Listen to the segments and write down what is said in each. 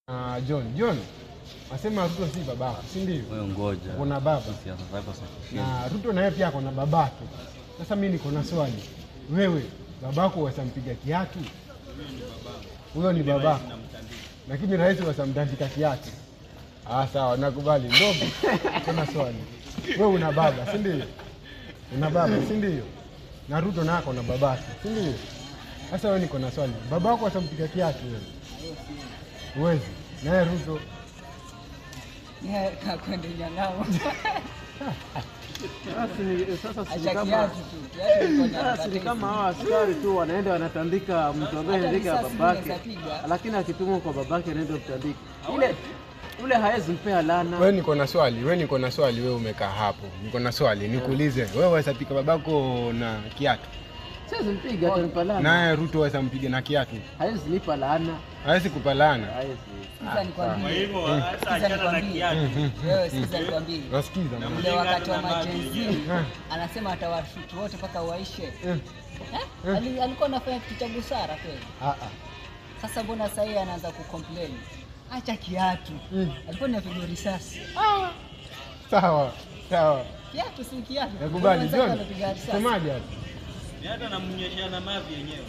John, asema Ruto si babako, si ndio? Wewe ngoja. Kuna baba. Siasa zako sasa. Na Ruto naye pia kuna babake. Sasa mimi niko na swali. Wewe babako wasampiga kiatu? Huyo ni babako. Lakini rais wasamtandika kiatu. Sawa, nakubali. Ndogo. Kuna swali. Wewe una baba, si ndio? Una baba, si ndio? Na Ruto nako na babake, si ndio? Sasa wewe niko na swali. Babako wasampiga kiatu wewe? Uwezi. Naye Ruto kakuendelea nao. Sasa ni kama hawa askari tu wanaenda wanatandika mtu ambaye anaandika babake, lakini akitumwa kwa babake anaenda kutandika ule hawezi mpea lana. Wewe niko na swali, wewe umekaa hapo. Niko na swali, nikuulize. Wewe waweza babako na kiatu? Siwezi mpiga atanipa lana. Naye Ruto waweza mpiga na kiatu? Hawezi nipa lana. Hawezi kupa lana. Sasa nikwambie. Kwa hivyo hata achana na kiatu. Wewe sikiza nikwambie. Nasikiza. Ule wakati wa majenzi anasema atawashutu wote mpaka waishe. Alikuwa anafanya kitu cha busara kweli. Sasa mbona sasa yeye anaanza kucomplain? Acha kiatu. Alikuwa anapiga risasi. Sawa. Kiatu si kiatu. Nakubali John. Semaje hapo? Ni hata namnyeshia na mavi yenyewe.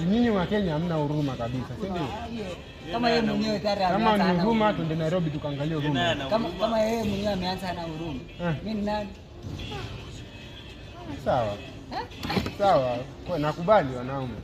Nyinyi wa Kenya hamna huruma kabisa, si ndio? Kama yeye mwenyewe tayari kama ni huruma tuende Nairobi tukaangalie huruma. Kama yeye mwenyewe ameanza hana huruma. Mimi ni nani? Sawa. Sawa. Nakubali wanaume.